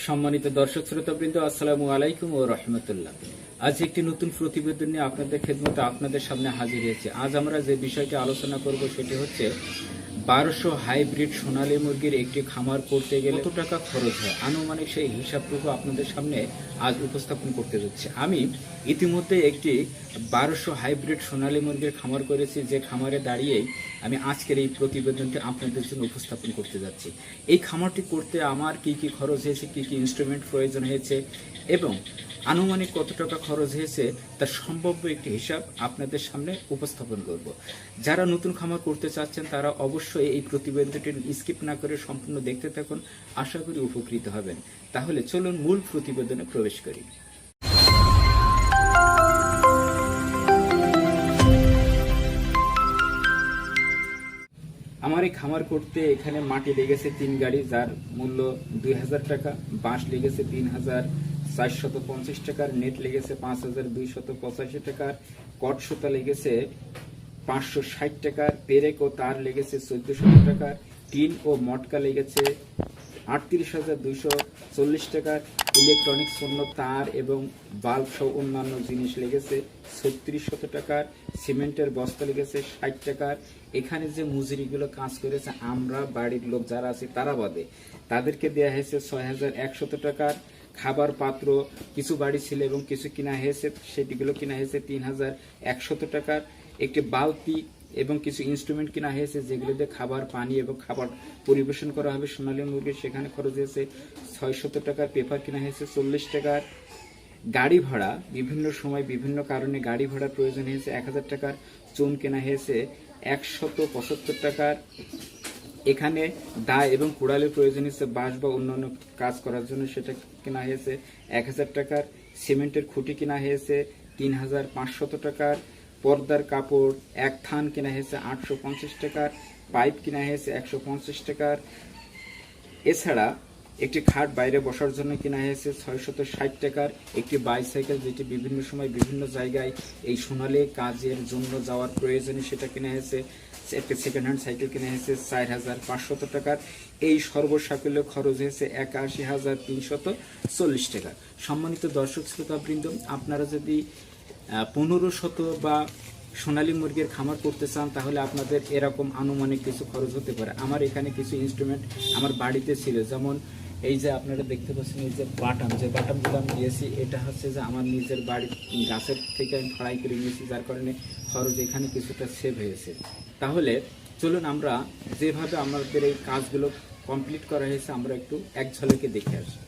সম্মানিত দর্শক শ্রোতাবৃন্দ, আসসালামু আলাইকুম ও রহমতুল্লাহ। আজ একটি নতুন প্রতিবেদন নিয়ে আপনাদের খেদমতে আপনাদের সামনে হাজির হয়েছে। আজ আমরা যে বিষয়টি আলোচনা করব সেটি হচ্ছে 1200 হাইব্রিড সোনালী মুরগির একটি খামার করতে গেলে কত টাকা খরচ হয়, আনুমানিক সেই হিসাবটুকু আপনাদের সামনে আজ উপস্থাপন করতে যাচ্ছি। আমি ইতিমধ্যে একটি 1200 হাইব্রিড সোনালী মুরগির খামার করেছি, যে খামারে দাঁড়িয়েই আমি আজকের এই প্রতিবেদনটি আপনাদের জন্য উপস্থাপন করতে যাচ্ছি। এই খামারটি করতে আমার কি কি খরচ হয়েছে, কি কি ইনস্ট্রুমেন্ট প্রয়োজন হয়েছে এবং আনুমানিক কত টাকা খরচ হয়েছে তার সম্ভাব্য একটি হিসাব আপনাদের সামনে উপস্থাপন করব। যারা নতুন খামার করতে চাচ্ছেন তারা অবশ্যই এই প্রতিবেদনটি স্কিপ না করে সম্পূর্ণ দেখতে থাকুন, আশা করি উপকৃত হবেন। তাহলে চলুন মূল প্রতিবেদনে প্রবেশ করি। আমার এই খামার করতে এখানে মাটি লেগেছে 3 গাড়ি, যার মূল্য 2000 টাকা। বাঁশ লেগেছে 3450 টাকার। নেট লেগেছে 5285 টাকার। কট সুতা লেগেছে 560 টাকার। পেরেক ও তার লেগেছে 1400 টাকার। টিন ও মটকা লেগেছে 38,240 টাকার। ইলেকট্রনিক্স পণ্য, তার এবং বাল্ব সহ অন্যান্য জিনিস লেগেছে 3600 টাকার। সিমেন্টের বস্তা লেগেছে 60 টাকার। এখানে যে মজুরিগুলো কাজ করেছে আমরা বাড়ির লোক যারা আছে তারা বাদে, তাদেরকে দেওয়া হয়েছে 6100 টাকার। খাবার পাত্র কিছু বাড়ি ছিল এবং কিছু কিনা হয়েছে, সেটিগুলো কিনা হয়েছে 3100 টাকার। একটি বালতি এবং কিছু ইনস্ট্রুমেন্ট কিনা হয়েছে যেগুলো দিয়ে খাবার, পানি এবং খাবার পরিবেশন করা হবে সোনালী মুরগির, সেখানে খরচ হয়েছে 600 টাকার। পেপার কিনা হয়েছে 40 টাকার। গাড়ি ভাড়া, বিভিন্ন সময় বিভিন্ন কারণে গাড়ি ভাড়ার প্রয়োজন হয়েছে 1000 টাকার। চুন কেনা হয়েছে 175 টাকার। এখানে দা এবং কুড়ালের প্রয়োজন হচ্ছে বাঁশ বা অন্যান্য কাজ করার জন্য, সেটা কেনা হয়েছে 1000 টাকার। সিমেন্টের খুঁটি কেনা হয়েছে 3500 টাকার। পর্দার কাপড় এক থান কেনা হয়েছে 850 টাকার। পাইপ কেনা হয়েছে 150 টাকার। এছাড়া একটি খাট বাইরে বসার জন্য কেনা হয়েছে 660 টাকার। একটি বাইসাইকেল, যেটি বিভিন্ন সময় বিভিন্ন জায়গায় এই সোনালী কাজের জন্য যাওয়ার প্রয়োজনে, সেটা কেনা হয়েছে। একটি সেকেন্ড হ্যান্ড সাইকেল কেনা হয়েছে 4500 টাকার। এই সর্বসাকুল্য খরচ হয়েছে 81,340 টাকা। সম্মানিত দর্শক শ্রোতাবৃন্দ, আপনারা যদি 1500 বা সোনালী মুরগির খামার করতে চান তাহলে আপনাদের এরকম আনুমানিক কিছু খরচ হতে পারে। আমার এখানে কিছু ইনস্ট্রুমেন্ট আমার বাড়িতে ছিল, যেমন এই যে আপনারা দেখতে পাচ্ছেন এই যে বাটামগুলো আমি দিয়েছি, এটা হচ্ছে যে আমার নিজের বাড়ির গাছের থেকে আমি ফ্রাই করে নিয়েছি, যার কারণে খরচ এখানে কিছুটা সেভ হয়েছে। তাহলে চলুন আমরা যেভাবে আমাদের এই কাজগুলো কমপ্লিট করা হয়েছে আমরা একটু এক ঝলকে দেখে আসি।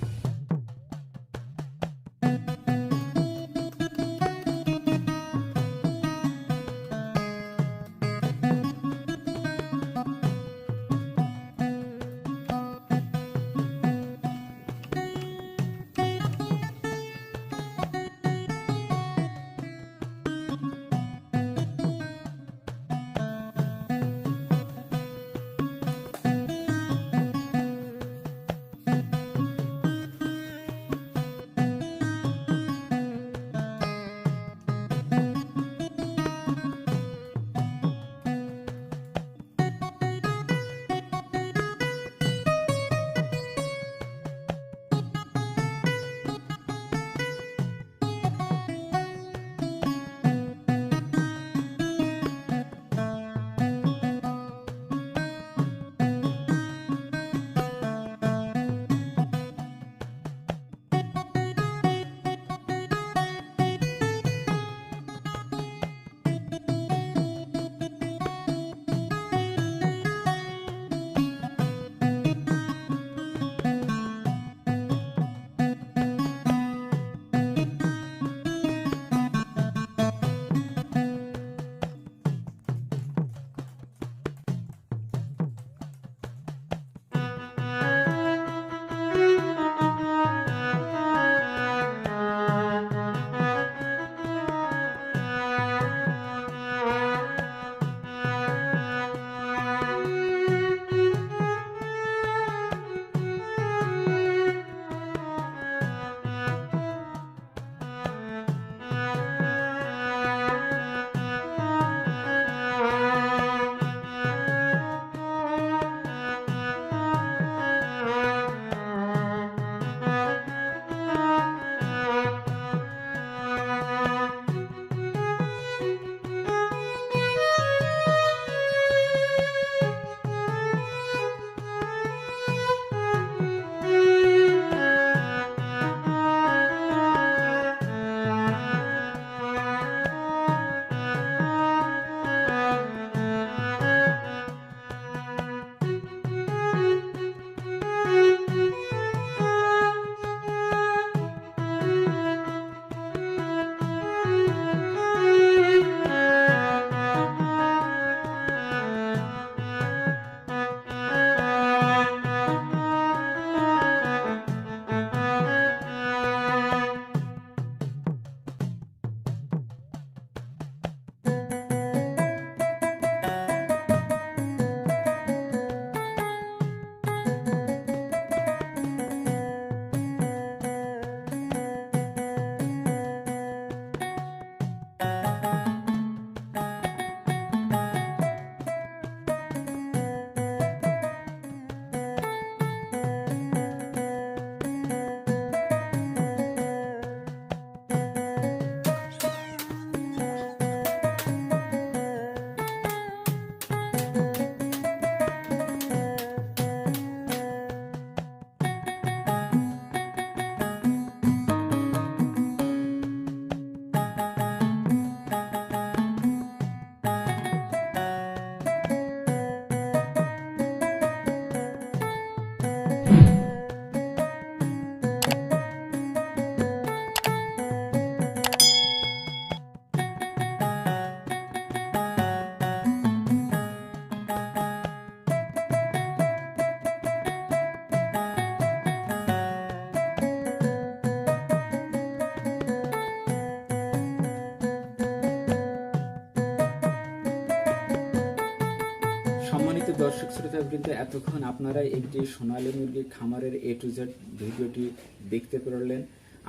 দর্শক শ্রোতাবৃন্দ, এতক্ষণ আপনারা একটি সোনালী মুরগির খামারের A to Z ভিডিওটি দেখতে পারলেন।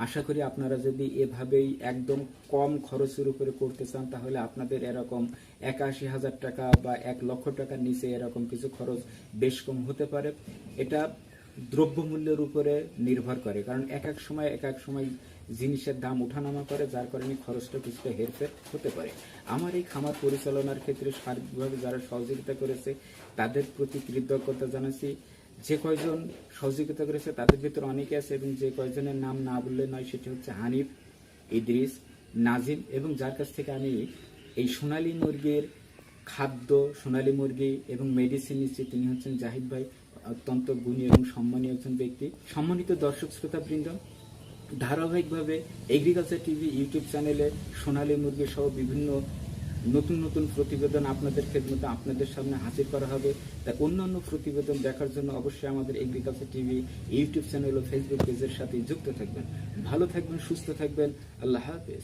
আশা করি আপনারা যদি এভাবেই একদম কম খরচের উপরে করতে চান, তাহলে আপনাদের এরকম ৮১,০০০ টাকা বা ১ লক্ষ টাকার নিচে এরকম কিছু খরচ বেশ কম হতে পারে। এটা দ্রব্যমূল্যের উপরে নির্ভর করে, কারণ এক এক সময় জিনিসের দাম ওঠানামা করে, যার কারণে খরচটা কিছুটা হেরফের হতে পারে। আমার এই খামার পরিচালনার ক্ষেত্রে সার্বিকভাবে যারা সহযোগিতা করেছে তাদের প্রতি কৃতজ্ঞতা জানাচ্ছি। যে কয়জন সহযোগিতা করেছে তাদের ভিতরে অনেকে আছে, এবং যে কয়জনের নাম না বললে নয় সেটি হচ্ছে হানিফ, ইদ্রিস, নাজিম, এবং যার কাছ থেকে আমি এই সোনালী মুরগির খাদ্য, সোনালী মুরগি এবং মেডিসিন নিচ্ছি তিনি হচ্ছেন জাহিদ ভাই, অত্যন্ত গুণী এবং সম্মানীয় একজন ব্যক্তি। সম্মানিত দর্শক শ্রোতাবৃন্দ, ধারাবাহিকভাবে এগ্রিকালচার টিভি ইউটিউব চ্যানেলে সোনালী মুরগি সহ বিভিন্ন নতুন প্রতিবেদন আপনাদের খেদমতে আপনাদের সামনে হাজির করা হবে। তাই অন্যান্য প্রতিবেদন দেখার জন্য অবশ্যই আমাদের এগ্রিকালচার টিভি ইউটিউব চ্যানেল ও ফেসবুক পেজের সাথে যুক্ত থাকবেন। ভালো থাকবেন, সুস্থ থাকবেন। আল্লাহ হাফেজ।